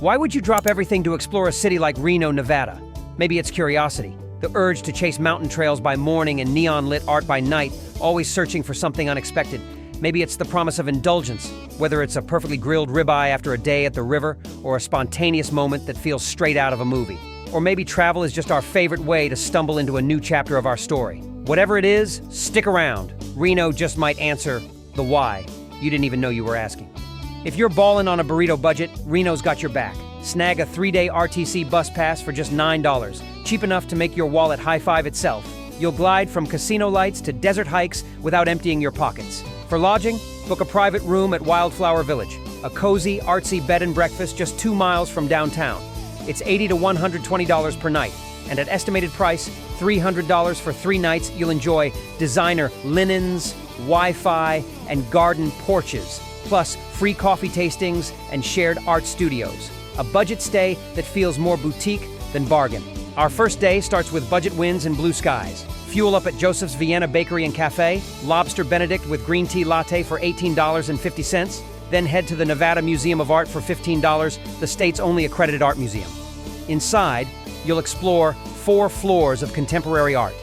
Why would you drop everything to explore a city like Reno, Nevada? Maybe it's curiosity, the urge to chase mountain trails by morning and neon-lit art by night, always searching for something unexpected. Maybe it's the promise of indulgence, whether it's a perfectly grilled ribeye after a day at the river or a spontaneous moment that feels straight out of a movie. Or maybe travel is just our favorite way to stumble into a new chapter of our story. Whatever it is, stick around. Reno just might answer the why you didn't even know you were asking. If you're ballin' on a burrito budget, Reno's got your back. Snag a 3-day RTC bus pass for just $9, cheap enough to make your wallet high-five itself. You'll glide from casino lights to desert hikes without emptying your pockets. For lodging, book a private room at Wildflower Village, a cozy, artsy bed and breakfast just 2 miles from downtown. It's $80 to $120 per night, and at estimated price, $300 for 3 nights, you'll enjoy designer linens, Wi-Fi, and garden porches, plus free coffee tastings and shared art studios. A budget stay that feels more boutique than bargain. Our first day starts with budget wins and blue skies. Fuel up at Joseph's Vienna Bakery and Cafe, Lobster Benedict with green tea latte for $18.50, then head to the Nevada Museum of Art for $15, the state's only accredited art museum. Inside, you'll explore 4 floors of contemporary art,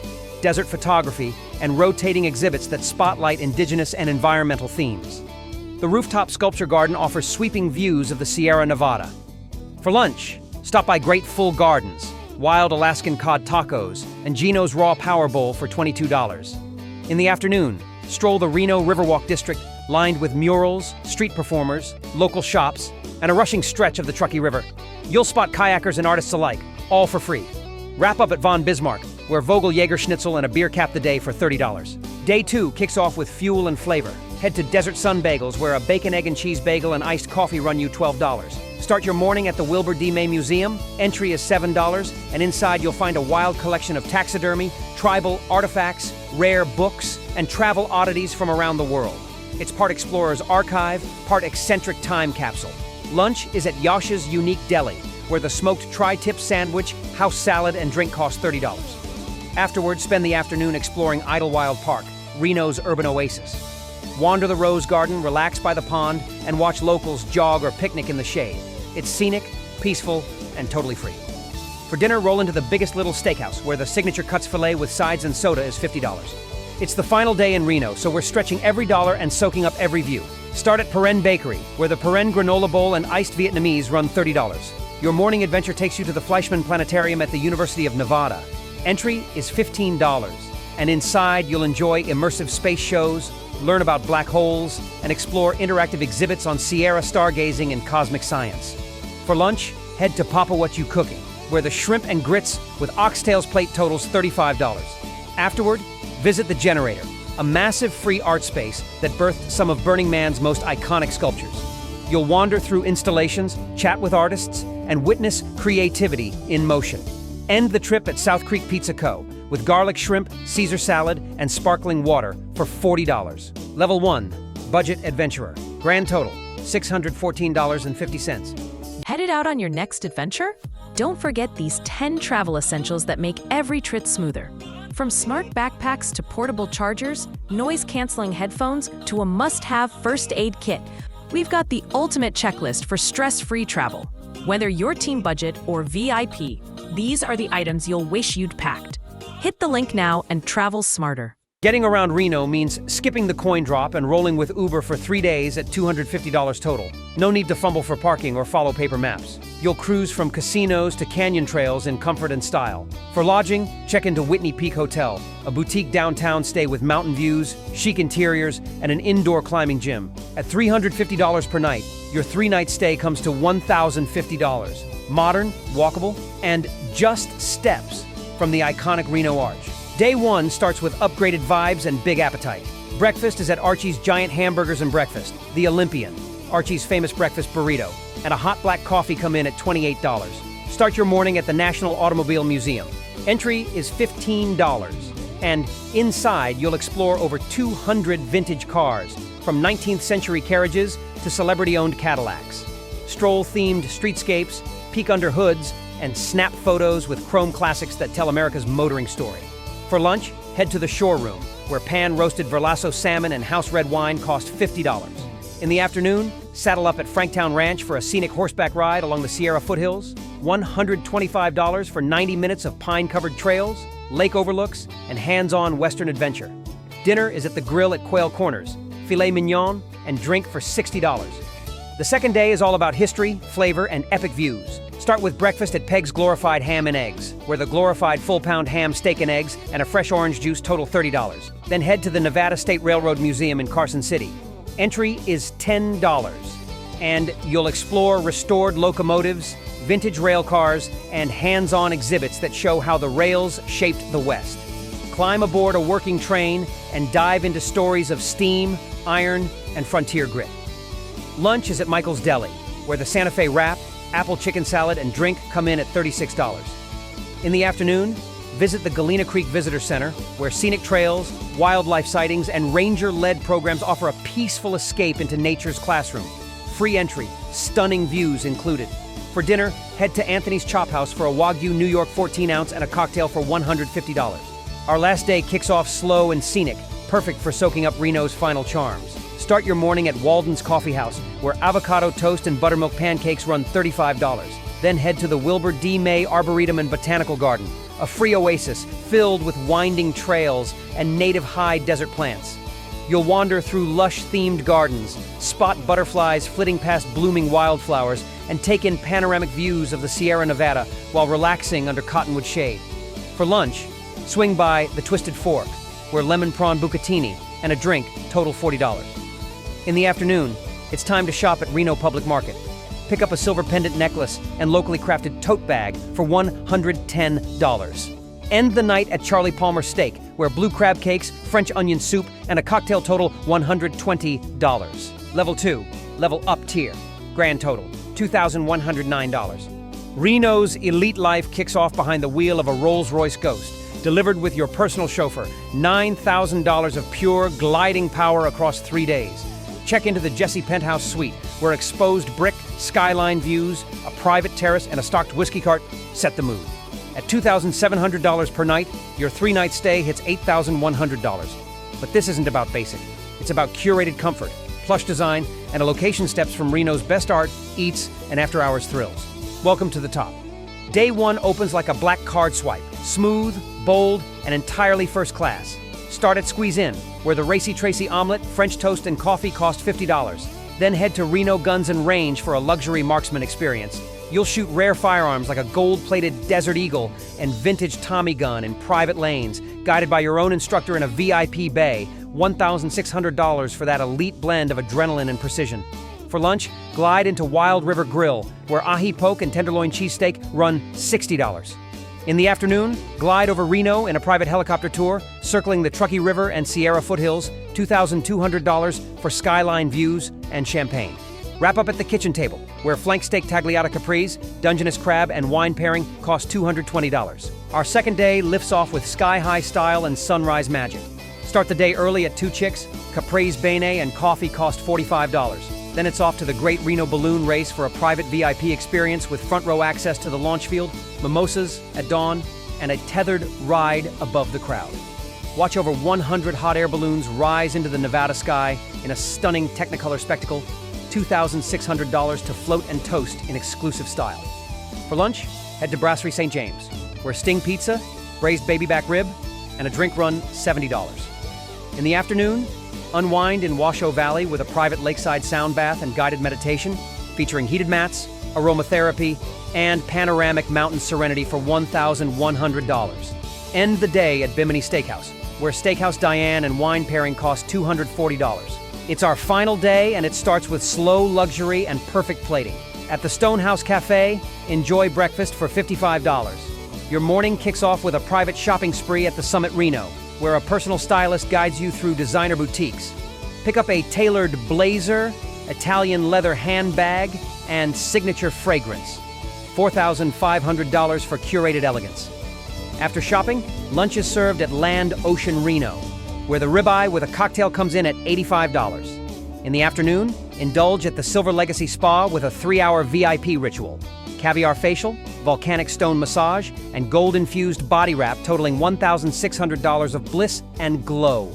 desert photography, and rotating exhibits that spotlight indigenous and environmental themes. The rooftop sculpture garden offers sweeping views of the Sierra Nevada. For lunch, stop by Great Full Gardens, wild Alaskan cod tacos, and Gino's Raw Power Bowl for $22. In the afternoon, stroll the Reno Riverwalk district lined with murals, street performers, local shops, and a rushing stretch of the Truckee River. You'll spot kayakers and artists alike, all for free. Wrap up at Von Bismarck, where Vogel Jaeger Schnitzel and a beer cap the day for $30. Day 2 kicks off with fuel and flavor. Head to Desert Sun Bagels, where a bacon, egg, and cheese bagel and iced coffee run you $12. Start your morning at the Wilbur D. May Museum. Entry is $7, and inside you'll find a wild collection of taxidermy, tribal artifacts, rare books, and travel oddities from around the world. It's part Explorer's Archive, part eccentric time capsule. Lunch is at Yasha's Unique Deli, where the smoked tri-tip sandwich, house salad, and drink cost $30. Afterwards, spend the afternoon exploring Idlewild Park, Reno's urban oasis. Wander the Rose Garden, relax by the pond, and watch locals jog or picnic in the shade. It's scenic, peaceful, and totally free. For dinner, roll into the Biggest Little Steakhouse, where the signature cuts filet with sides and soda is $50. It's the final day in Reno, so we're stretching every dollar and soaking up every view. Start at Perenne Bakery, where the Perenne granola bowl and iced Vietnamese run $30. Your morning adventure takes you to the Fleischmann Planetarium at the University of Nevada. Entry is $15, and inside you'll enjoy immersive space shows, learn about black holes, and explore interactive exhibits on Sierra stargazing and cosmic science. For lunch, head to Papa What You Cooking, where the shrimp and grits with oxtails plate totals $35. Afterward, visit the Generator, a massive free art space that birthed some of Burning Man's most iconic sculptures. You'll wander through installations, chat with artists, and witness creativity in motion. End the trip at South Creek Pizza Co. with garlic shrimp, Caesar salad, and sparkling water for $40. Level 1, Budget Adventurer. Grand total, $614.50. Headed out on your next adventure? Don't forget these 10 travel essentials that make every trip smoother. From smart backpacks to portable chargers, noise-canceling headphones to a must-have first aid kit, we've got the ultimate checklist for stress-free travel. Whether you're team budget or VIP, these are the items you'll wish you'd packed. Hit the link now and travel smarter. Getting around Reno means skipping the coin drop and rolling with Uber for 3 days at $250 total. No need to fumble for parking or follow paper maps. You'll cruise from casinos to canyon trails in comfort and style. For lodging, check into Whitney Peak Hotel, a boutique downtown stay with mountain views, chic interiors, and an indoor climbing gym. At $350 per night, your 3-night stay comes to $1,050. Modern, walkable, and just steps from the iconic Reno Arch. Day 1 starts with upgraded vibes and big appetite. Breakfast is at Archie's Giant Hamburgers and Breakfast, the Olympian, Archie's famous breakfast burrito, and a hot black coffee come in at $28. Start your morning at the National Automobile Museum. Entry is $15, and inside you'll explore over 200 vintage cars, from 19th century carriages to celebrity-owned Cadillacs. Stroll-themed streetscapes, peek under hoods, and snap photos with chrome classics that tell America's motoring story. For lunch, head to the Shore Room, where pan-roasted Verlasso salmon and house red wine cost $50. In the afternoon, saddle up at Franktown Ranch for a scenic horseback ride along the Sierra foothills, $125 for 90 minutes of pine-covered trails, lake overlooks, and hands-on Western adventure. Dinner is at the grill at Quail Corners, filet mignon, and drink for $60. The second day is all about history, flavor, and epic views. Start with breakfast at Peg's Glorified Ham and Eggs, where the glorified full-pound ham, steak and eggs, and a fresh orange juice total $30. Then head to the Nevada State Railroad Museum in Carson City. Entry is $10, and you'll explore restored locomotives, vintage rail cars, and hands-on exhibits that show how the rails shaped the West. Climb aboard a working train and dive into stories of steam, iron, and frontier grit. Lunch is at Michael's Deli, where the Santa Fe wrap, apple chicken salad, and drink come in at $36. In the afternoon, visit the Galena Creek Visitor Center, where scenic trails, wildlife sightings, and ranger-led programs offer a peaceful escape into nature's classroom. Free entry, stunning views included. For dinner, head to Anthony's Chop House for a Wagyu New York 14-ounce and a cocktail for $150. Our last day kicks off slow and scenic, perfect for soaking up Reno's final charms. Start your morning at Walden's Coffee House, where avocado toast and buttermilk pancakes run $35. Then head to the Wilbur D. May Arboretum and Botanical Garden, a free oasis filled with winding trails and native high desert plants. You'll wander through lush-themed gardens, spot butterflies flitting past blooming wildflowers, and take in panoramic views of the Sierra Nevada while relaxing under cottonwood shade. For lunch, swing by the Twisted Fork, where lemon prawn bucatini and a drink total $40. In the afternoon, it's time to shop at Reno Public Market. Pick up a silver pendant necklace and locally crafted tote bag for $110. End the night at Charlie Palmer Steak, where blue crab cakes, French onion soup, and a cocktail total $120. Level 2, level up tier. Grand total, $2,109. Reno's elite life kicks off behind the wheel of a Rolls-Royce Ghost, delivered with your personal chauffeur. $9,000 of pure gliding power across 3 days. Check into the Jesse Penthouse Suite, where exposed brick, skyline views, a private terrace, and a stocked whiskey cart set the mood. At $2,700 per night, your 3-night stay hits $8,100. But this isn't about basic. It's about curated comfort, plush design, and a location steps from Reno's best art, eats, and after-hours thrills. Welcome to the top. Day 1 opens like a black card swipe, smooth, bold, and entirely first class. Start at Squeeze In, where the Racy Tracy omelet, French toast, and coffee cost $50. Then head to Reno Guns and Range for a luxury marksman experience. You'll shoot rare firearms like a gold-plated Desert Eagle and vintage Tommy gun in private lanes, guided by your own instructor in a VIP bay, $1,600 for that elite blend of adrenaline and precision. For lunch, glide into Wild River Grill, where ahi poke and tenderloin cheesesteak run $60. In the afternoon, glide over Reno in a private helicopter tour, circling the Truckee River and Sierra foothills, $2,200 for skyline views and champagne. Wrap up at the kitchen table, where flank steak tagliata capris, Dungeness crab, and wine pairing cost $220. Our second day lifts off with sky-high style and sunrise magic. Start the day early at Two Chicks, Caprese Bene, and coffee cost $45. Then it's off to the Great Reno Balloon Race for a private VIP experience with front row access to the launch field, mimosas at dawn, and a tethered ride above the crowd. Watch over 100 hot air balloons rise into the Nevada sky in a stunning Technicolor spectacle, $2,600 to float and toast in exclusive style. For lunch, head to Brasserie St. James, where Sting Pizza, braised baby back rib, and a drink run $70. In the afternoon, unwind in Washoe Valley with a private lakeside sound bath and guided meditation, featuring heated mats, aromatherapy, and panoramic mountain serenity for $1,100. End the day at Bimini Steakhouse, where Steakhouse Diane and wine pairing cost $240. It's our final day, and it starts with slow luxury and perfect plating. At the Stonehouse Cafe, enjoy breakfast for $55. Your morning kicks off with a private shopping spree at the Summit Reno, where a personal stylist guides you through designer boutiques. Pick up a tailored blazer, Italian leather handbag, and signature fragrance. $4,500 for curated elegance. After shopping, lunch is served at Land Ocean Reno, where the ribeye with a cocktail comes in at $85. In the afternoon, indulge at the Silver Legacy Spa with a 3-hour VIP ritual. Caviar facial, volcanic stone massage, and gold-infused body wrap totaling $1,600 of bliss and glow.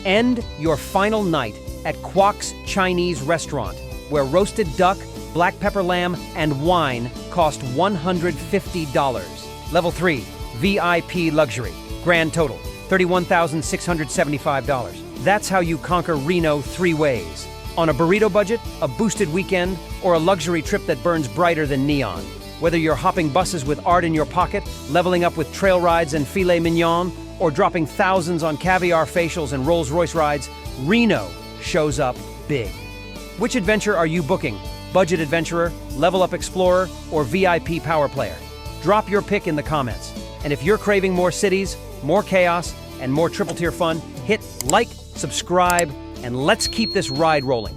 End your final night at Kwok's Chinese restaurant, where roasted duck, black pepper lamb, and wine cost $150. Level 3, VIP luxury. Grand total, $31,675. That's how you conquer Reno 3 ways. On a burrito budget, a boosted weekend, or a luxury trip that burns brighter than neon. Whether you're hopping buses with art in your pocket, leveling up with trail rides and filet mignon, or dropping thousands on caviar facials and Rolls-Royce rides, Reno shows up big. Which adventure are you booking? Budget adventurer, level up explorer, or VIP power player? Drop your pick in the comments. And if you're craving more cities, more chaos, and more triple tier fun, hit like, subscribe, and let's keep this ride rolling.